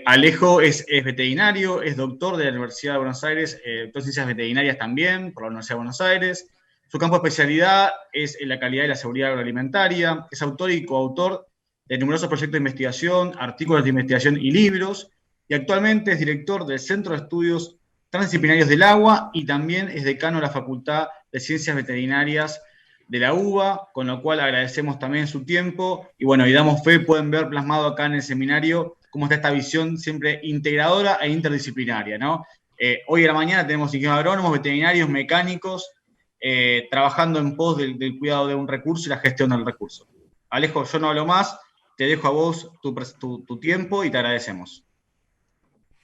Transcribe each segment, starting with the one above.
Alejo es veterinario, es doctor de la Universidad de Buenos Aires, doctor en ciencias veterinarias también, por la Universidad de Buenos Aires. Su campo de especialidad es en la calidad y la seguridad agroalimentaria. Es autor y coautor de numerosos proyectos de investigación, artículos de investigación y libros. Y actualmente es director del Centro de Estudios Transdisciplinarios del Agua y también es decano de la Facultad de Ciencias Veterinarias de la UBA, con lo cual agradecemos también su tiempo. Y bueno, y damos fe, pueden ver plasmado acá en el seminario cómo está esta visión siempre integradora e interdisciplinaria, ¿no? Hoy a la mañana tenemos ingenieros agrónomos, veterinarios, mecánicos, trabajando en pos del cuidado de un recurso y la gestión del recurso. Alejo, yo no hablo más, te dejo a vos tu tiempo y te agradecemos.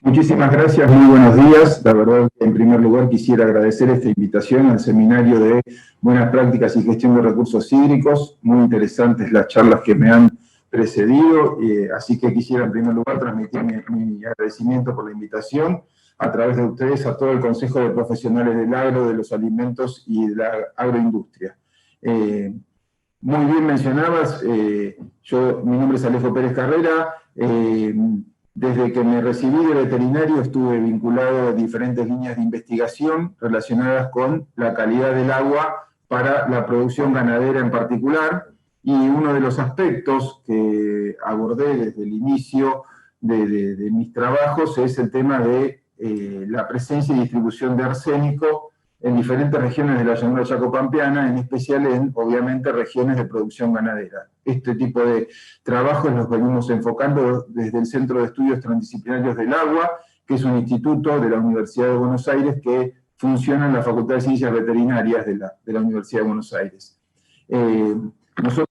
Muchísimas gracias, muy buenos días. La verdad que en primer lugar quisiera agradecer esta invitación al seminario de Buenas Prácticas y Gestión de Recursos Hídricos. Muy interesantes las charlas que me han precedido, así que quisiera en primer lugar transmitir mi agradecimiento por la invitación a través de ustedes a todo el Consejo de Profesionales del Agro, de los Alimentos y de la Agroindustria. Muy bien mencionabas, mi nombre es Alejo Pérez Carrera. Desde que me recibí de veterinario estuve vinculado a diferentes líneas de investigación relacionadas con la calidad del agua para la producción ganadera en particular, y uno de los aspectos que abordé desde el inicio de mis trabajos es el tema de la presencia y distribución de arsénico en diferentes regiones de la llanura chacopampeana, en especial en, obviamente, regiones de producción ganadera. Este tipo de trabajos los venimos enfocando desde el Centro de Estudios Transdisciplinarios del Agua, que es un instituto de la Universidad de Buenos Aires que funciona en la Facultad de Ciencias Veterinarias de la Universidad de Buenos Aires. Nosotros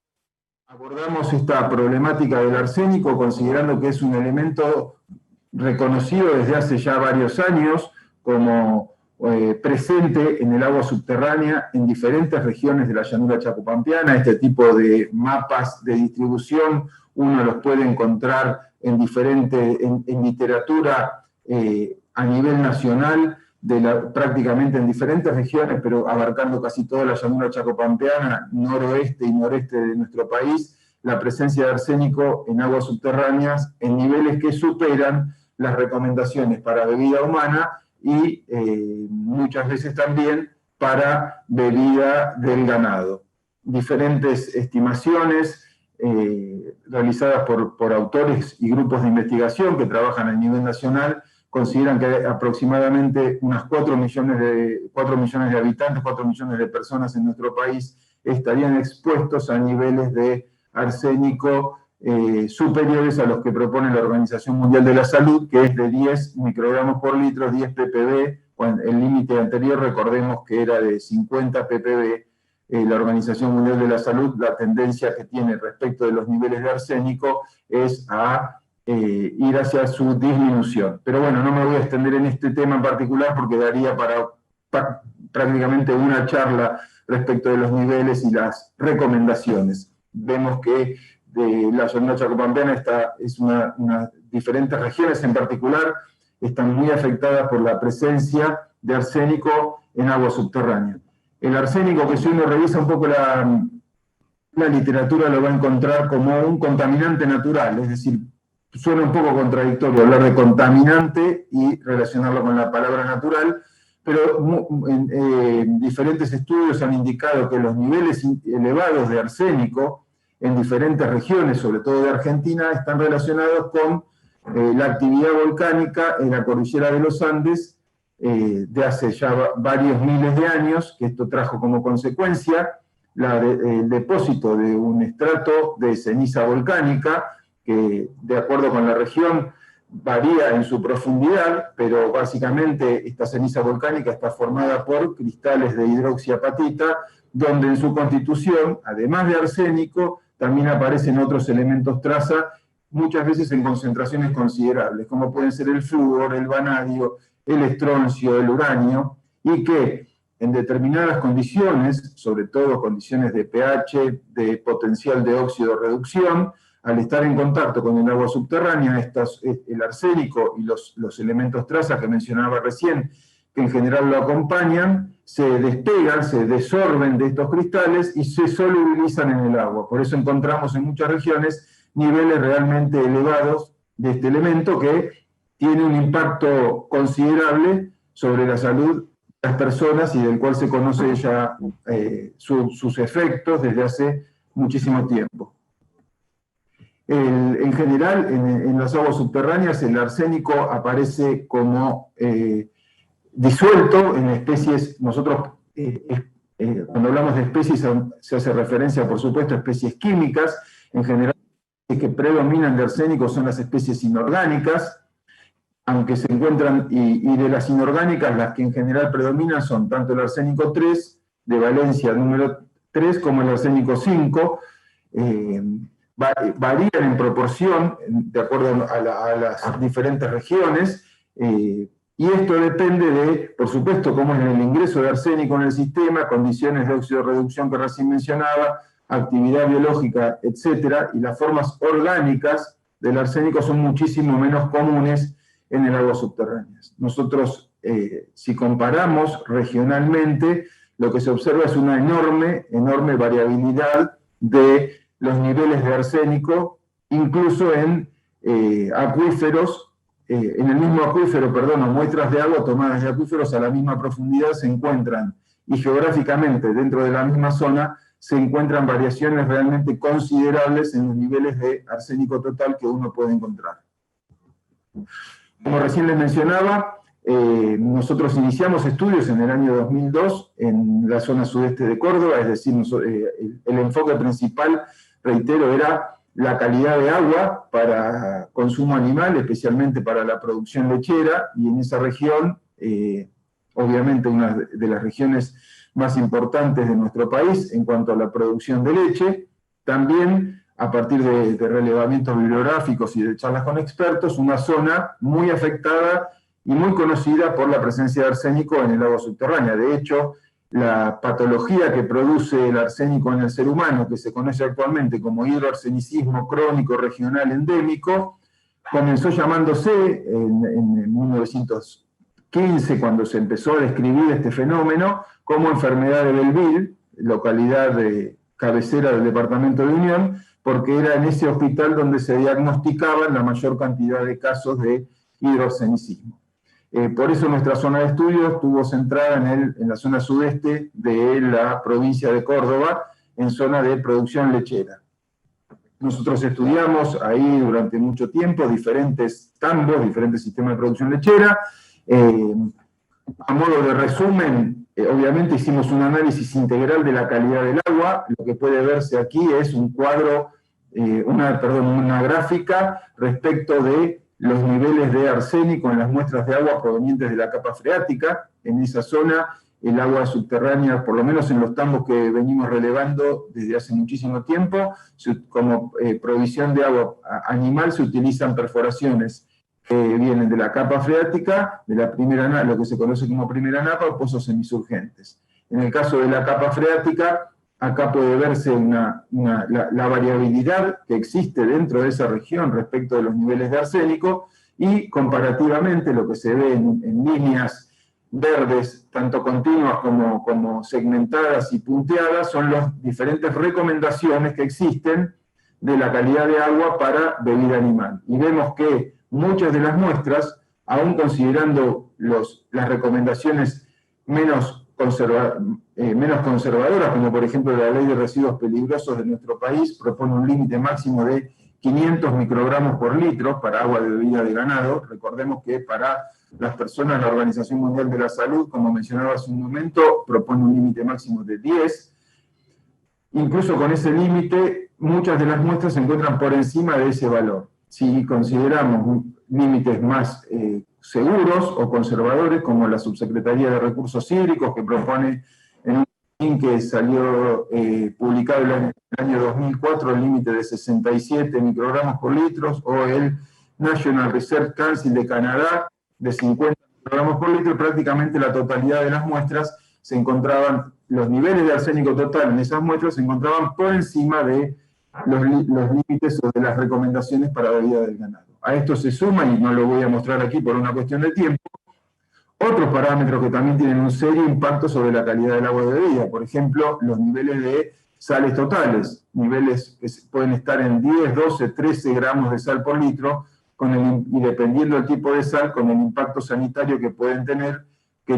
abordamos esta problemática del arsénico considerando que es un elemento reconocido desde hace ya varios años como presente en el agua subterránea en diferentes regiones de la llanura chacopampeana. Este tipo de mapas de distribución uno los puede encontrar en literatura a nivel nacional, prácticamente en diferentes regiones, pero abarcando casi toda la llanura chacopampeana, noroeste y noreste de nuestro país, la presencia de arsénico en aguas subterráneas en niveles que superan las recomendaciones para bebida humana y muchas veces también para bebida del ganado. Diferentes estimaciones realizadas por autores y grupos de investigación que trabajan a nivel nacional consideran que aproximadamente unas 4 millones de habitantes, 4 millones de personas en nuestro país estarían expuestos a niveles de arsénico superiores a los que propone la Organización Mundial de la Salud, que es de 10 microgramos por litro, 10 ppb. Bueno, el límite anterior, recordemos que era de 50 ppb. La Organización Mundial de la Salud, la tendencia que tiene respecto de los niveles de arsénico es a ir hacia su disminución. Pero bueno, no me voy a extender en este tema en particular porque daría para prácticamente una charla respecto de los niveles y las recomendaciones. Vemos que la llanura chacopampeana diferentes regiones en particular están muy afectadas por la presencia de arsénico en agua subterránea. El arsénico, que si uno revisa un poco la literatura, lo va a encontrar como un contaminante natural, es decir, suena un poco contradictorio hablar de contaminante y relacionarlo con la palabra natural, pero diferentes estudios han indicado que los niveles elevados de arsénico en diferentes regiones, sobre todo de Argentina, están relacionados con la actividad volcánica en la cordillera de los Andes de hace ya varios miles de años, que esto trajo como consecuencia el depósito de un estrato de ceniza volcánica, que de acuerdo con la región varía en su profundidad, pero básicamente esta ceniza volcánica está formada por cristales de hidroxiapatita, donde en su constitución, además de arsénico, también aparecen otros elementos traza, muchas veces en concentraciones considerables, como pueden ser el flúor, el vanadio, el estroncio, el uranio, y que en determinadas condiciones, sobre todo condiciones de pH, de potencial de óxido-reducción, al estar en contacto con el agua subterránea, el arsénico y los elementos traza que mencionaba recién, que en general lo acompañan, se despegan, se desorben de estos cristales y se solubilizan en el agua. Por eso encontramos en muchas regiones niveles realmente elevados de este elemento que tiene un impacto considerable sobre la salud de las personas y del cual se conoce ya sus efectos desde hace muchísimo tiempo. En general, en las aguas subterráneas, el arsénico aparece como disuelto en especies. Nosotros, cuando hablamos de especies, se hace referencia, por supuesto, a especies químicas. En general, las que predominan de arsénico son las especies inorgánicas, aunque se encuentran, y de las inorgánicas, las que en general predominan son tanto el arsénico 3, de valencia número 3, como el arsénico 5, varían en proporción de acuerdo a las diferentes regiones, y esto depende de, por supuesto, cómo es el ingreso de arsénico en el sistema, condiciones de oxidorreducción que recién mencionaba, actividad biológica, etcétera, y las formas orgánicas del arsénico son muchísimo menos comunes en el agua subterráneas. Nosotros, si comparamos regionalmente, lo que se observa es una enorme variabilidad de los niveles de arsénico, incluso en acuíferos, en el mismo acuífero, perdón, o muestras de agua tomadas de acuíferos a la misma profundidad se encuentran, y geográficamente dentro de la misma zona, se encuentran variaciones realmente considerables en los niveles de arsénico total que uno puede encontrar. Como recién les mencionaba, nosotros iniciamos estudios en el año 2002 en la zona sudeste de Córdoba, es decir, el enfoque principal, reitero, era la calidad de agua para consumo animal, especialmente para la producción lechera, y en esa región, obviamente una de las regiones más importantes de nuestro país en cuanto a la producción de leche, también a partir de relevamientos bibliográficos y de charlas con expertos, una zona muy afectada y muy conocida por la presencia de arsénico en el agua subterránea. De hecho, la patología que produce el arsénico en el ser humano, que se conoce actualmente como hidroarsenicismo crónico regional endémico, comenzó llamándose en 1915, cuando se empezó a describir este fenómeno, como enfermedad de Belleville, localidad de cabecera del departamento de Unión, porque era en ese hospital donde se diagnosticaban la mayor cantidad de casos de hidroarsenicismo. Por eso nuestra zona de estudio estuvo centrada en la zona sudeste de la provincia de Córdoba, en zona de producción lechera. Nosotros estudiamos ahí durante mucho tiempo diferentes tambos, diferentes sistemas de producción lechera. A modo de resumen, obviamente hicimos un análisis integral de la calidad del agua. Lo que puede verse aquí es un cuadro, una gráfica respecto de los niveles de arsénico en las muestras de agua provenientes de la capa freática. En esa zona, el agua subterránea, por lo menos en los tambos que venimos relevando desde hace muchísimo tiempo, como provisión de agua animal se utilizan perforaciones que vienen de la capa freática, de la primera, lo que se conoce como primera napa, o pozos semisurgentes. En el caso de la capa freática, acá puede verse la variabilidad que existe dentro de esa región respecto de los niveles de arsénico, y comparativamente lo que se ve en líneas verdes, tanto continuas como segmentadas y punteadas, son las diferentes recomendaciones que existen de la calidad de agua para bebida animal. Y vemos que muchas de las muestras, aún considerando las recomendaciones menos conservadoras, como por ejemplo la Ley de Residuos Peligrosos de nuestro país, propone un límite máximo de 500 microgramos por litro para agua de bebida de ganado. Recordemos que para las personas, la Organización Mundial de la Salud, como mencionaba hace un momento, propone un límite máximo de 10. Incluso con ese límite, muchas de las muestras se encuentran por encima de ese valor. Si consideramos límites más seguros o conservadores, como la Subsecretaría de Recursos Hídricos, que propone en un link que salió publicado en el año 2004 el límite de 67 microgramos por litro, o el National Research Council de Canadá de 50 microgramos por litro, prácticamente la totalidad de las muestras se encontraban, los niveles de arsénico total en esas muestras se encontraban por encima de los límites o de las recomendaciones para bebida del ganado. A esto se suma, y no lo voy a mostrar aquí por una cuestión de tiempo, otros parámetros que también tienen un serio impacto sobre la calidad del agua de bebida. Por ejemplo, los niveles de sales totales, niveles que pueden estar en 10, 12, 13 gramos de sal por litro, y dependiendo del tipo de sal, con el impacto sanitario que pueden tener, que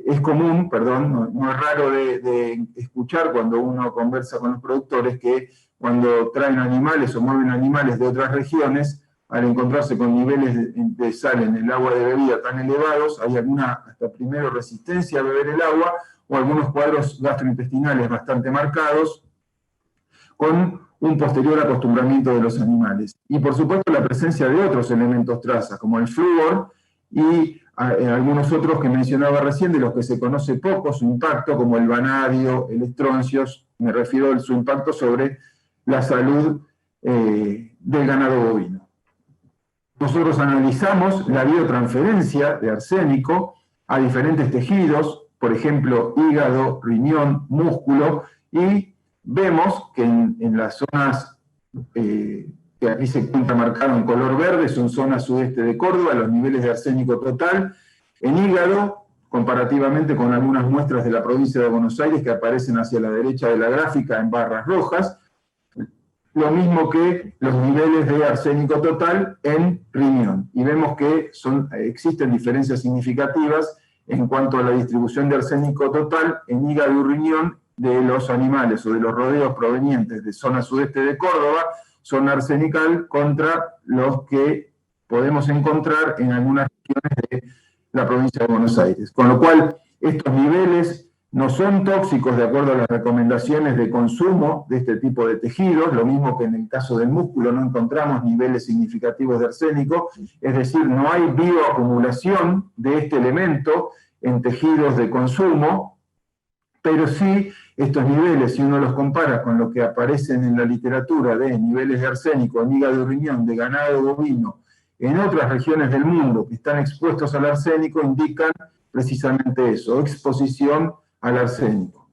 es común, perdón, no es raro de escuchar cuando uno conversa con los productores, que cuando traen animales o mueven animales de otras regiones, al encontrarse con niveles de sal en el agua de bebida tan elevados, hay alguna, hasta primero, resistencia a beber el agua, o algunos cuadros gastrointestinales bastante marcados, con un posterior acostumbramiento de los animales. Y por supuesto la presencia de otros elementos traza, como el flúor y algunos otros que mencionaba recién, de los que se conoce poco su impacto, como el vanadio, el estroncio, me refiero a su impacto sobre la salud del ganado bovino. Nosotros analizamos la biotransferencia de arsénico a diferentes tejidos, por ejemplo, hígado, riñón, músculo, y vemos que en las zonas que aquí se encuentra marcado en color verde, son zonas sudeste de Córdoba, los niveles de arsénico total. En hígado, comparativamente con algunas muestras de la provincia de Buenos Aires que aparecen hacia la derecha de la gráfica en barras rojas, lo mismo que los niveles de arsénico total en riñón. Y vemos que existen diferencias significativas en cuanto a la distribución de arsénico total en hígado y riñón de los animales o de los rodeos provenientes de zona sudeste de Córdoba, zona arsenical, contra los que podemos encontrar en algunas regiones de la provincia de Buenos Aires. Con lo cual, estos niveles no son tóxicos de acuerdo a las recomendaciones de consumo de este tipo de tejidos, lo mismo que en el caso del músculo no encontramos niveles significativos de arsénico, es decir, no hay bioacumulación de este elemento en tejidos de consumo, pero sí estos niveles, si uno los compara con lo que aparecen en la literatura de niveles de arsénico en hígado y riñón de ganado bovino en otras regiones del mundo que están expuestos al arsénico, indican precisamente eso, exposición al arsénico.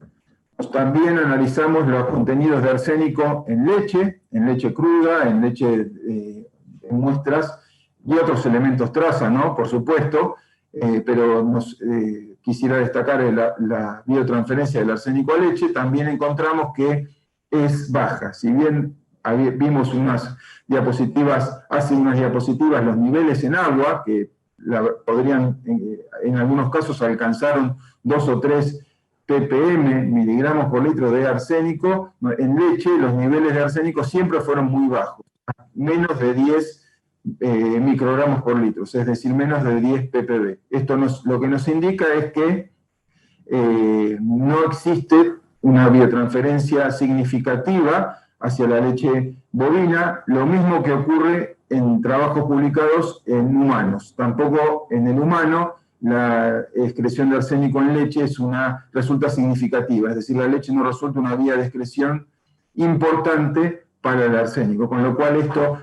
También analizamos los contenidos de arsénico en leche cruda, en leche en muestras, y otros elementos traza, ¿no? Por supuesto, pero quisiera destacar la biotransferencia del arsénico a leche. También encontramos que es baja. Si bien vimos hace unas diapositivas, los niveles en agua, que podrían, en algunos casos alcanzaron 2 o 3 ppm, miligramos por litro de arsénico, en leche los niveles de arsénico siempre fueron muy bajos, menos de 10 microgramos por litro, es decir, menos de 10 ppb. Esto lo que nos indica es que no existe una biotransferencia significativa hacia la leche bovina, lo mismo que ocurre en trabajos publicados en humanos. Tampoco en el humano la excreción de arsénico en leche resulta significativa, es decir, la leche no resulta una vía de excreción importante para el arsénico, con lo cual esto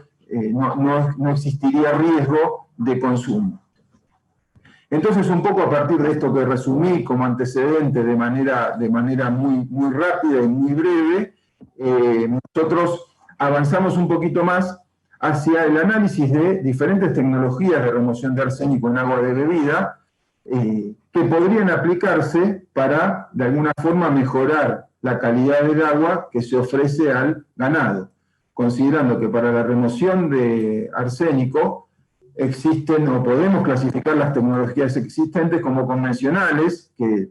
no existiría riesgo de consumo. Entonces, un poco a partir de esto que resumí como antecedente de manera muy, muy rápida y muy breve, nosotros avanzamos un poquito más hacia el análisis de diferentes tecnologías de remoción de arsénico en agua de bebida que podrían aplicarse para, de alguna forma, mejorar la calidad del agua que se ofrece al ganado, considerando que para la remoción de arsénico existen, o podemos clasificar las tecnologías existentes como convencionales, que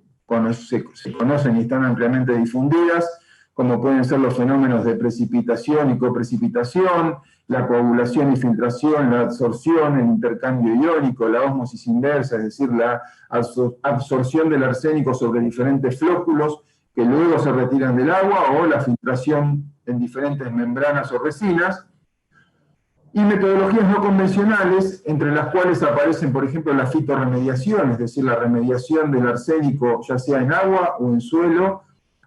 se conocen y están ampliamente difundidas, como pueden ser los fenómenos de precipitación y coprecipitación, la coagulación y filtración, la absorción, el intercambio iónico, la ósmosis inversa, es decir, la absorción del arsénico sobre diferentes flóculos que luego se retiran del agua, o la filtración en diferentes membranas o resinas, y metodologías no convencionales, entre las cuales aparecen, por ejemplo, la fitorremediación, es decir, la remediación del arsénico, ya sea en agua o en suelo,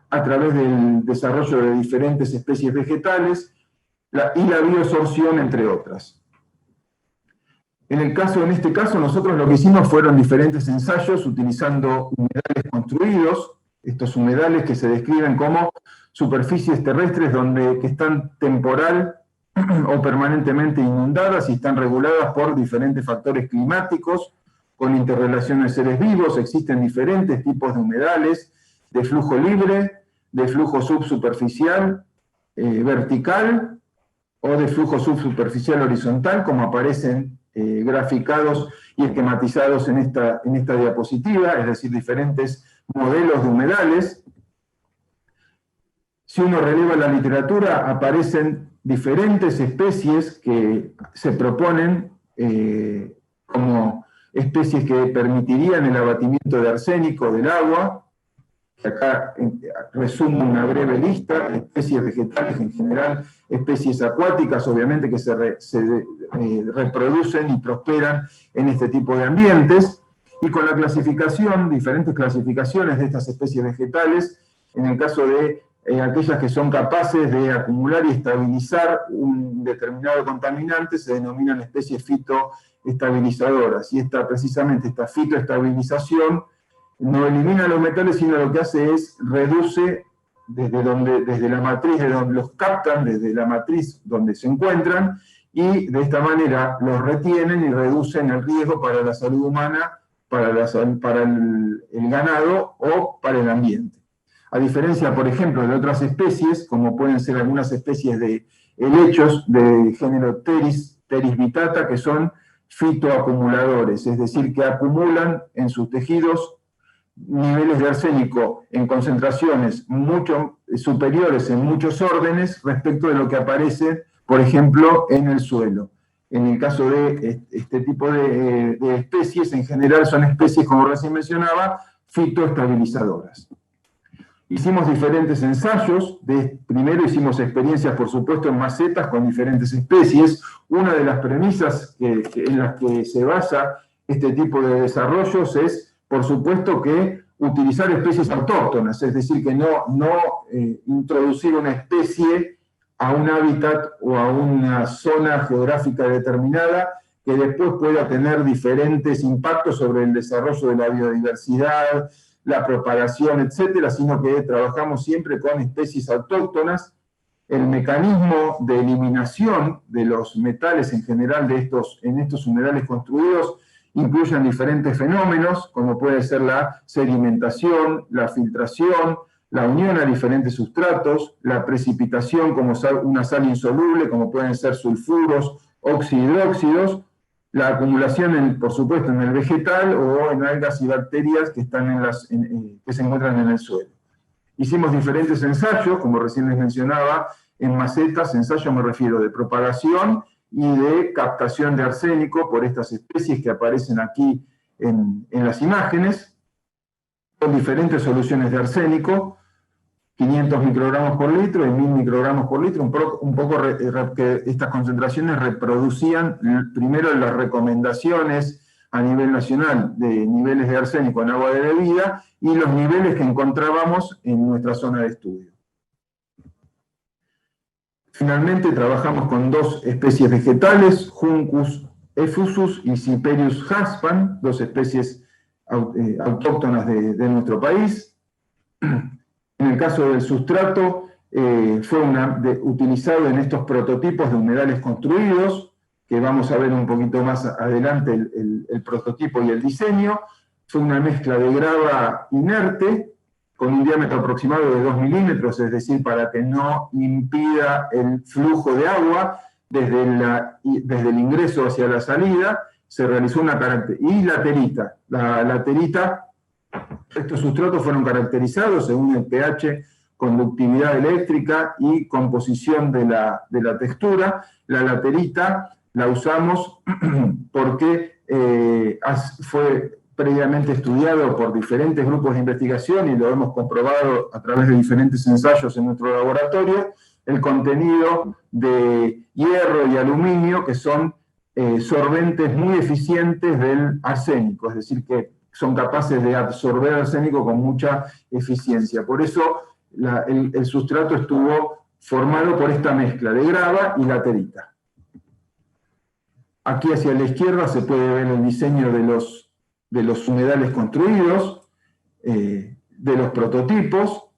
a través del desarrollo de diferentes especies vegetales, y la biosorción, entre otras. En este caso, nosotros lo que hicimos fueron diferentes ensayos utilizando humedales construidos, estos humedales que se describen como superficies terrestres que están temporal o permanentemente inundadas y están reguladas por diferentes factores climáticos, con interrelación de seres vivos. Existen diferentes tipos de humedales, de flujo libre, de flujo subsuperficial, vertical, o de flujo subsuperficial horizontal, como aparecen graficados y esquematizados en esta diapositiva, es decir, diferentes modelos de humedales. Si uno releva la literatura, aparecen diferentes especies que se proponen como especies que permitirían el abatimiento de arsénico del agua. Acá resumo una breve lista de especies vegetales en general, especies acuáticas, obviamente, que se reproducen y prosperan en este tipo de ambientes, y con la clasificación, diferentes clasificaciones de estas especies vegetales, en el caso de aquellas que son capaces de acumular y estabilizar un determinado contaminante, se denominan especies fitoestabilizadoras, y precisamente esta fitoestabilización no elimina los metales, sino lo que hace es reduce desde la matriz, de donde los captan, desde la matriz donde se encuentran, y de esta manera los retienen y reducen el riesgo para la salud humana, para el ganado o para el ambiente. A diferencia, por ejemplo, de otras especies, como pueden ser algunas especies de helechos de género Pteris vittata, que son fitoacumuladores, es decir, que acumulan en sus tejidos niveles de arsénico en concentraciones mucho superiores en muchos órdenes respecto de lo que aparece, por ejemplo, en el suelo. En el caso de este tipo de especies, en general son especies, como recién mencionaba, fitoestabilizadoras. Hicimos diferentes ensayos. Primero hicimos experiencias, por supuesto, en macetas con diferentes especies. Una de las premisas en las que se basa este tipo de desarrollos es, por supuesto, que utilizar especies autóctonas, es decir, que no introducir una especie a un hábitat o a una zona geográfica determinada que después pueda tener diferentes impactos sobre el desarrollo de la biodiversidad, la propagación, etcétera, sino que trabajamos siempre con especies autóctonas. El mecanismo de eliminación de los metales en general en estos humedales construidos incluyen diferentes fenómenos, como puede ser la sedimentación, la filtración, la unión a diferentes sustratos, la precipitación como una sal insoluble, como pueden ser sulfuros, oxihidróxidos, la acumulación, por supuesto, en el vegetal o en algas y bacterias que se encuentran en el suelo. Hicimos diferentes ensayos, como recién les mencionaba, en macetas. Ensayo me refiero de propagación y de captación de arsénico por estas especies que aparecen aquí en las imágenes, con diferentes soluciones de arsénico, 500 microgramos por litro y 1000 microgramos por litro, un poco que estas concentraciones reproducían primero las recomendaciones a nivel nacional de niveles de arsénico en agua de bebida y los niveles que encontrábamos en nuestra zona de estudio. Finalmente trabajamos con dos especies vegetales, Juncus effusus y Cyperus haspan, dos especies autóctonas de nuestro país. En el caso del sustrato, fue utilizado en estos prototipos de humedales construidos, que vamos a ver un poquito más adelante el prototipo y el diseño. Fue una mezcla de grava inerte, con un diámetro aproximado de 2 milímetros, es decir, para que no impida el flujo de agua desde el ingreso hacia la salida. Se realizó y laterita. La laterita, estos sustratos fueron caracterizados según el pH, conductividad eléctrica y composición de la textura. La laterita la usamos porque fue previamente estudiado por diferentes grupos de investigación y lo hemos comprobado a través de diferentes ensayos en nuestro laboratorio, el contenido de hierro y aluminio, que son sorbentes muy eficientes del arsénico, es decir, que son capaces de absorber arsénico con mucha eficiencia. Por eso el sustrato estuvo formado por esta mezcla de grava y laterita. Aquí hacia la izquierda se puede ver el diseño de los humedales construidos, de los prototipos.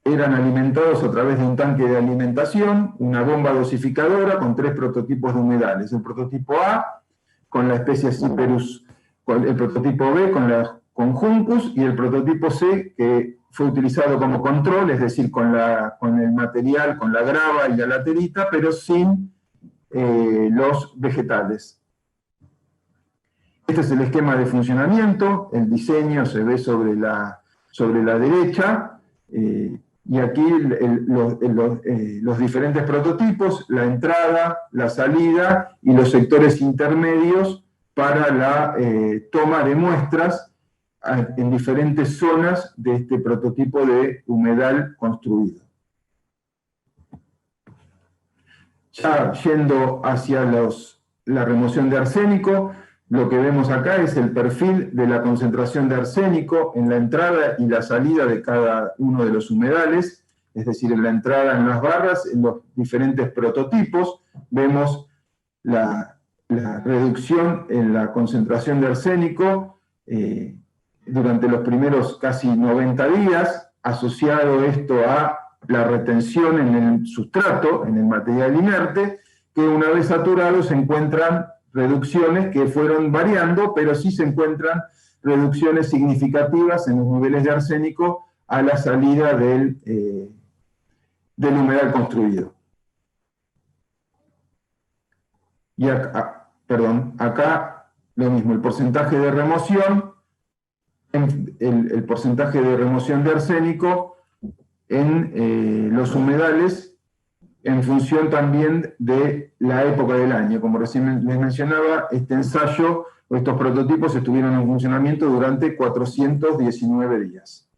Eran alimentados a través de un tanque de alimentación, una bomba dosificadora con 3 prototipos de humedales. El prototipo A con la especie Cyperus, el prototipo B con la con Juncus, y el prototipo C, que fue utilizado como control, es decir, con el material, con la grava y la laterita, pero sin los vegetales. Este es el esquema de funcionamiento, el diseño se ve sobre la derecha, y aquí los diferentes prototipos, la entrada, la salida y los sectores intermedios para la toma de muestras en diferentes zonas de este prototipo de humedal construido. Ya yendo hacia la remoción de arsénico, lo que vemos acá es el perfil de la concentración de arsénico en la entrada y la salida de cada uno de los humedales, es decir, en la entrada en las barras, en los diferentes prototipos, vemos la reducción en la concentración de arsénico durante los primeros casi 90 días, asociado esto a la retención en el sustrato, en el material inerte, que una vez saturado se encuentran reducciones que fueron variando, pero sí se encuentran reducciones significativas en los niveles de arsénico a la salida del humedal construido. Y acá, acá lo mismo, el porcentaje de remoción, el porcentaje de remoción de arsénico en los humedales, en función también de la época del año. Como recién les mencionaba, este ensayo o estos prototipos estuvieron en funcionamiento durante 419 días.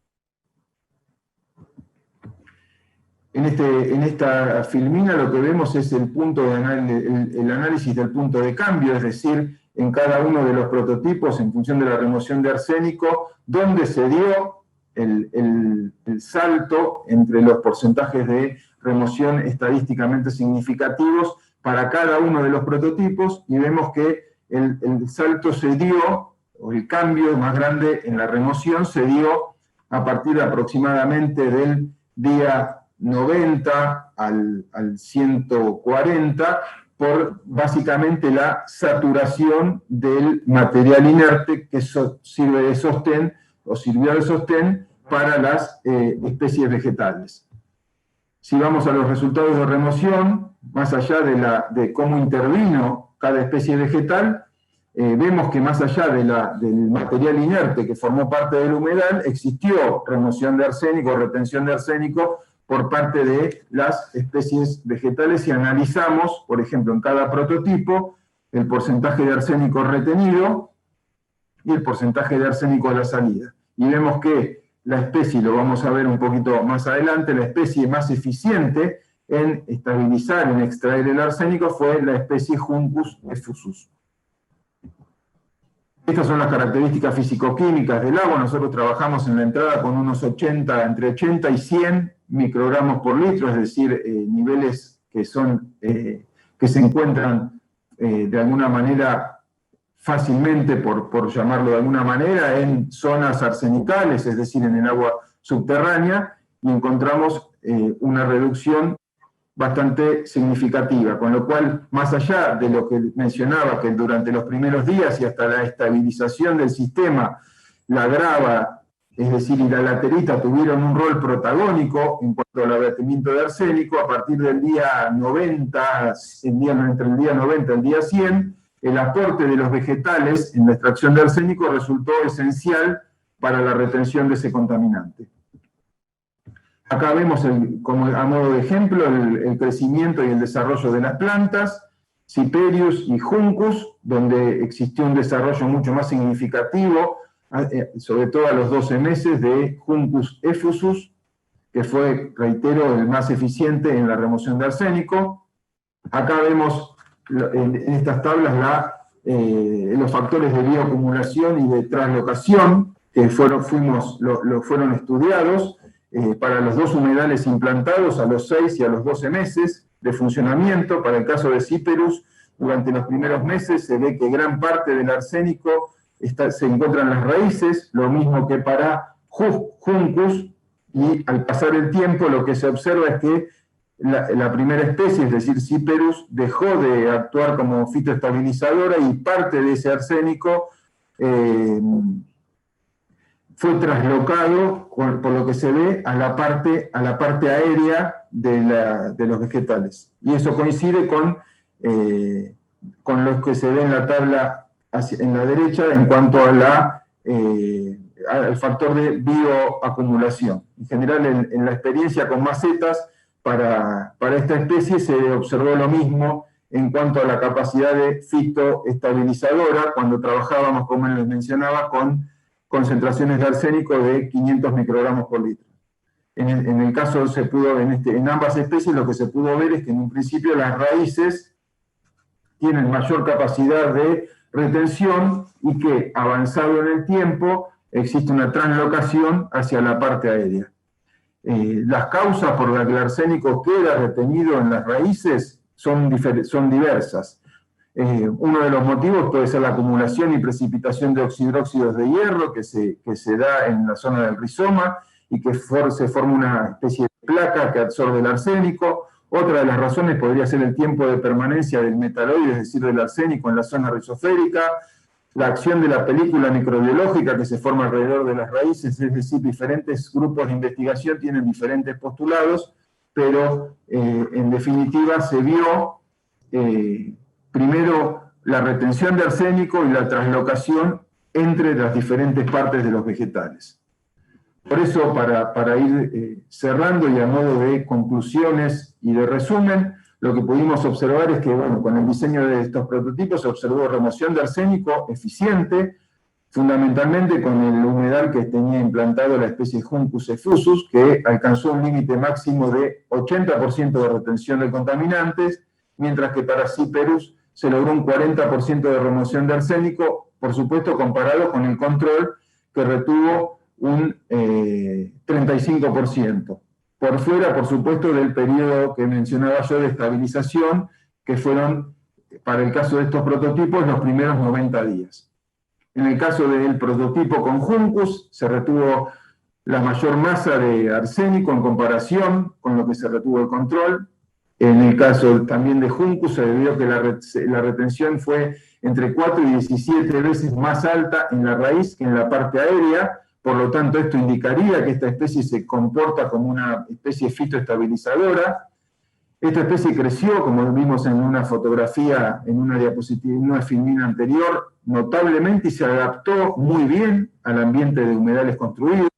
En esta filmina lo que vemos es el análisis del punto de cambio, es decir, en cada uno de los prototipos, en función de la remoción de arsénico, dónde se dio el salto entre los porcentajes de remoción estadísticamente significativos para cada uno de los prototipos, y vemos que el salto se dio, o el cambio más grande en la remoción se dio a partir aproximadamente del día 90 al 140, por básicamente la saturación del material inerte que sirve de sostén, o sirvió de sostén para las especies vegetales. Si vamos a los resultados de remoción, más allá de cómo intervino cada especie vegetal, vemos que más allá del material inerte que formó parte del humedal, existió remoción de arsénico, retención de arsénico por parte de las especies vegetales, y analizamos, por ejemplo, en cada prototipo, el porcentaje de arsénico retenido y el porcentaje de arsénico a la salida. Y vemos que la especie, lo vamos a ver un poquito más adelante, la especie más eficiente en estabilizar, en extraer el arsénico, fue la especie Juncus effusus. Estas son las características físico-químicas del agua. Nosotros trabajamos en la entrada con unos entre 80 y 100 microgramos por litro, es decir, niveles que se encuentran de alguna manera fácilmente, por llamarlo de alguna manera, en zonas arsenicales, es decir, en el agua subterránea, y encontramos una reducción bastante significativa, con lo cual, más allá de lo que mencionaba, que durante los primeros días y hasta la estabilización del sistema, la grava, es decir, y la laterita tuvieron un rol protagónico en cuanto al abatimiento de arsénico, a partir del día 90, entre el día 90 y el día 100, el aporte de los vegetales en la extracción de arsénico resultó esencial para la retención de ese contaminante. Acá vemos, como a modo de ejemplo, el crecimiento y el desarrollo de las plantas, Cyperius y Juncus, donde existió un desarrollo mucho más significativo, sobre todo a los 12 meses, de Juncus effusus, que fue, reitero, el más eficiente en la remoción de arsénico. Acá vemos en estas tablas los factores de bioacumulación y de translocación que fueron estudiados para los dos humedales implantados a los 6 y a los 12 meses de funcionamiento. Para el caso de Cyperus, durante los primeros meses se ve que gran parte del arsénico se encuentra en las raíces, lo mismo que para Juncus, y al pasar el tiempo lo que se observa es que la primera especie, es decir, Cyperus, dejó de actuar como fitoestabilizadora, y parte de ese arsénico fue traslocado, por lo que se ve, a la parte aérea de los vegetales. Y eso coincide con lo que se ve en la tabla en la derecha en cuanto a al factor de bioacumulación. En general, en la experiencia con macetas, para esta especie se observó lo mismo en cuanto a la capacidad de fitoestabilizadora, cuando trabajábamos, como les mencionaba, con concentraciones de arsénico de 500 microgramos por litro. En el caso se pudo, en ambas especies, lo que se pudo ver es que en un principio las raíces tienen mayor capacidad de retención y que, avanzado en el tiempo, existe una translocación hacia la parte aérea. Las causas por las que el arsénico queda retenido en las raíces son diversas. Uno de los motivos puede ser la acumulación y precipitación de oxidróxidos de hierro que se da en la zona del rizoma y que se forma una especie de placa que absorbe el arsénico. Otra de las razones podría ser el tiempo de permanencia del metaloide, es decir, del arsénico en la zona rizosférica, la acción de la película microbiológica que se forma alrededor de las raíces, es decir, diferentes grupos de investigación tienen diferentes postulados, pero en definitiva se vio primero la retención de arsénico y la translocación entre las diferentes partes de los vegetales. Por eso, para ir cerrando y a modo de conclusiones y de resumen, lo que pudimos observar es que, bueno, con el diseño de estos prototipos se observó remoción de arsénico eficiente, fundamentalmente con el humedal que tenía implantado la especie Juncus effusus, que alcanzó un límite máximo de 80% de retención de contaminantes, mientras que para Cyperus se logró un 40% de remoción de arsénico, por supuesto comparado con el control que retuvo un 35%. Por fuera, por supuesto, del periodo que mencionaba yo de estabilización, que fueron, para el caso de estos prototipos, los primeros 90 días. En el caso del prototipo con Juncus, se retuvo la mayor masa de arsénico en comparación con lo que se retuvo el control. En el caso también de Juncus, se vio que la retención fue entre 4 y 17 veces más alta en la raíz que en la parte aérea. Por lo tanto, esto indicaría que esta especie se comporta como una especie fitoestabilizadora. Esta especie creció, como vimos en una fotografía, en una diapositiva, en una filmina anterior, notablemente y se adaptó muy bien al ambiente de humedales construidos.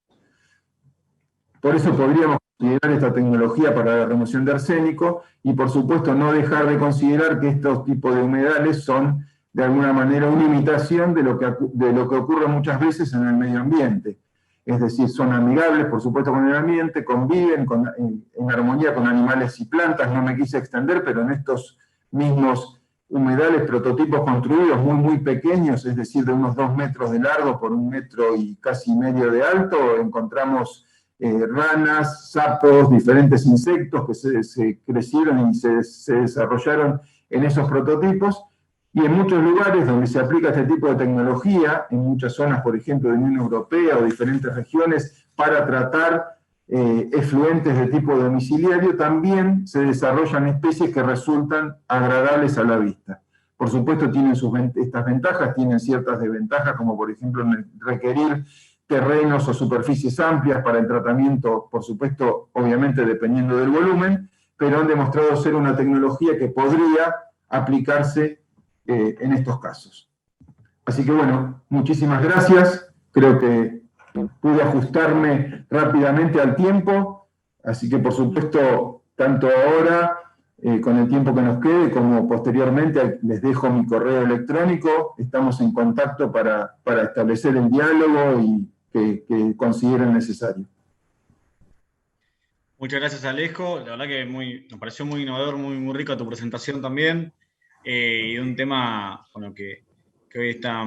Por eso podríamos considerar esta tecnología para la remoción de arsénico y, por supuesto, no dejar de considerar que estos tipos de humedales son, de alguna manera, una imitación de lo que ocurre muchas veces en el medio ambiente. Es decir, son amigables, por supuesto, con el ambiente, conviven en armonía con animales y plantas. No me quise extender, pero en estos mismos humedales, prototipos construidos muy pequeños, es decir, de unos 2 metros de largo por 1 metro y casi medio de alto, encontramos ranas, sapos, diferentes insectos que se crecieron y se desarrollaron en esos prototipos. Y en muchos lugares donde se aplica este tipo de tecnología, en muchas zonas, por ejemplo, de la Unión Europea o diferentes regiones, para tratar efluentes de tipo domiciliario, también se desarrollan especies que resultan agradables a la vista. Por supuesto, tienen estas ventajas, tienen ciertas desventajas, como por ejemplo requerir terrenos o superficies amplias para el tratamiento, por supuesto, obviamente dependiendo del volumen, pero han demostrado ser una tecnología que podría aplicarse en estos casos. Así que bueno, muchísimas gracias. Creo que pude ajustarme rápidamente al tiempo, así que por supuesto, tanto ahora, con el tiempo que nos quede, como posteriormente, les dejo mi correo electrónico. Estamos en contacto para establecer el diálogo y que consideren necesario. Muchas gracias, Alejo. La verdad que nos pareció muy innovador, muy rica tu presentación también. Y un tema con que hoy está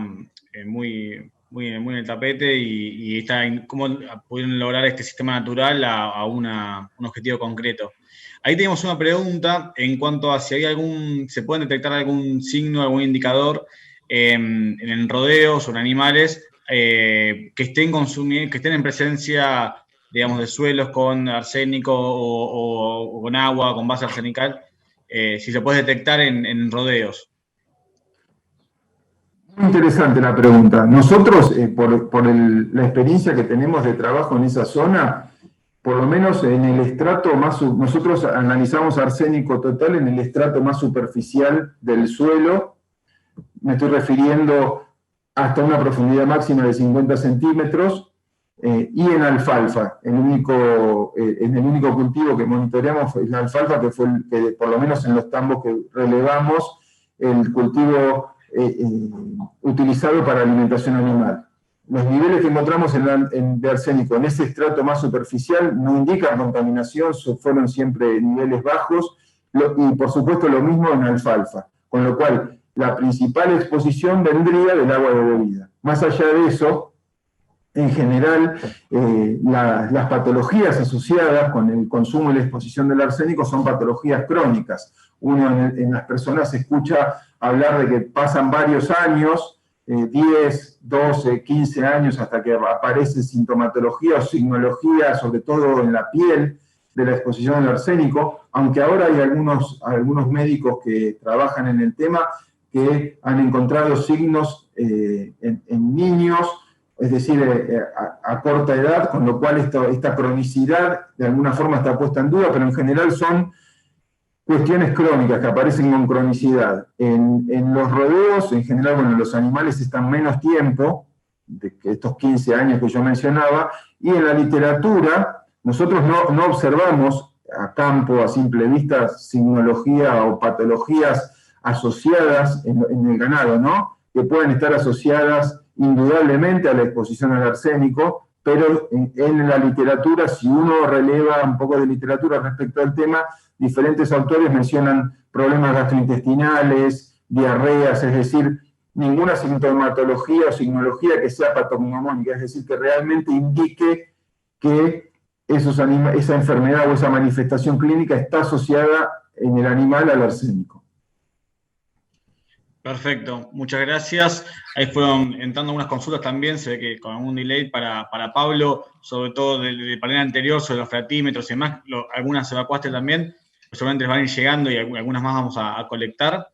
muy en el tapete y está en cómo pudieron lograr este sistema natural a un objetivo concreto. Ahí tenemos una pregunta en cuanto a si hay se puede detectar algún signo, algún indicador en rodeos o en animales que estén en presencia, digamos, de suelos con arsénico o con agua, con base arsenical. Si se puede detectar en rodeos. Muy interesante la pregunta. Nosotros, la experiencia que tenemos de trabajo en esa zona, por lo menos en el estrato más, nosotros analizamos arsénico total en el estrato más superficial del suelo, me estoy refiriendo hasta una profundidad máxima de 50 centímetros, y en alfalfa. En el único cultivo que monitoreamos fue la alfalfa, que fue que por lo menos en los tambos que relevamos, el cultivo utilizado para alimentación animal. Los niveles que encontramos de arsénico en ese estrato más superficial no indican contaminación, fueron siempre niveles bajos, y por supuesto lo mismo en alfalfa, con lo cual la principal exposición vendría del agua de bebida. Más allá de eso, en general, las patologías asociadas con el consumo y la exposición del arsénico son patologías crónicas. Uno en las personas escucha hablar de que pasan varios años, 10, 12, 15 años, hasta que aparece sintomatología o signología, sobre todo en la piel, de la exposición al arsénico, aunque ahora hay algunos médicos que trabajan en el tema que han encontrado signos en niños, es decir, a corta edad, con lo cual esta cronicidad de alguna forma está puesta en duda, pero en general son cuestiones crónicas que aparecen con cronicidad. En los rodeos, en general, bueno, los animales están menos tiempo, de que estos 15 años que yo mencionaba, y en la literatura nosotros no observamos a campo, a simple vista, signología o patologías asociadas en el ganado, ¿no? Que pueden estar asociadas indudablemente a la exposición al arsénico, pero en la literatura, si uno releva un poco de literatura respecto al tema, diferentes autores mencionan problemas gastrointestinales, diarreas, es decir, ninguna sintomatología o signología que sea patognomónica, es decir, que realmente indique que esa enfermedad o esa manifestación clínica está asociada en el animal al arsénico. Perfecto, muchas gracias. Ahí fueron entrando algunas consultas también, se ve que con un delay para Pablo, sobre todo del panel anterior, sobre los freatímetros y demás, algunas evacuaste también, seguramente les van a ir llegando y algunas más vamos a colectar.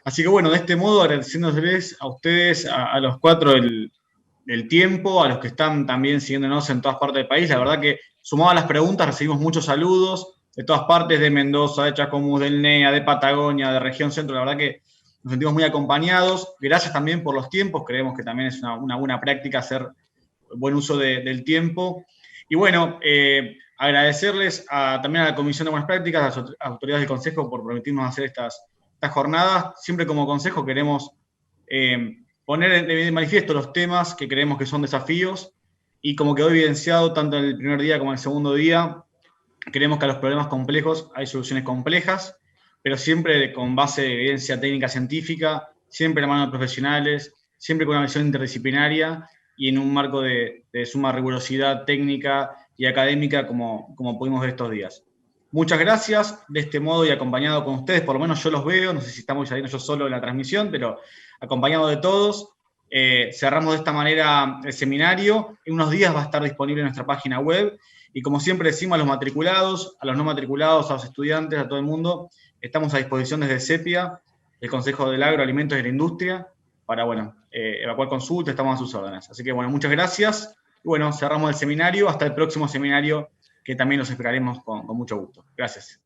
Así que bueno, de este modo, agradeciéndoles a ustedes, a los cuatro, el tiempo, a los que están también siguiéndonos en todas partes del país. La verdad que, sumado a las preguntas, recibimos muchos saludos de todas partes, de Mendoza, de Chascomús, del NEA, de Patagonia, de Región Centro. La verdad que nos sentimos muy acompañados. Gracias también por los tiempos. Creemos que también es una buena práctica hacer buen uso del tiempo. Y bueno, agradecerles también a la Comisión de Buenas Prácticas, a las autoridades del Consejo por permitirnos hacer estas jornadas. Siempre como Consejo queremos poner de manifiesto los temas que creemos que son desafíos, y como quedó evidenciado tanto en el primer día como en el segundo día, creemos que a los problemas complejos hay soluciones complejas, pero siempre con base de evidencia técnica científica, siempre en la mano de profesionales, siempre con una visión interdisciplinaria y en un marco de suma rigurosidad técnica y académica como pudimos ver estos días. Muchas gracias. De este modo y acompañado con ustedes, por lo menos yo los veo, no sé si estamos saliendo yo solo en la transmisión, pero acompañado de todos, cerramos de esta manera el seminario. En unos días va a estar disponible en nuestra página web, y como siempre decimos a los matriculados, a los no matriculados, a los estudiantes, a todo el mundo, estamos a disposición desde CEPIA, el Consejo del Agro, Alimentos y la Industria, para, evacuar consultas, estamos a sus órdenes. Así que, muchas gracias. Y cerramos el seminario. Hasta el próximo seminario, que también los esperaremos con mucho gusto. Gracias.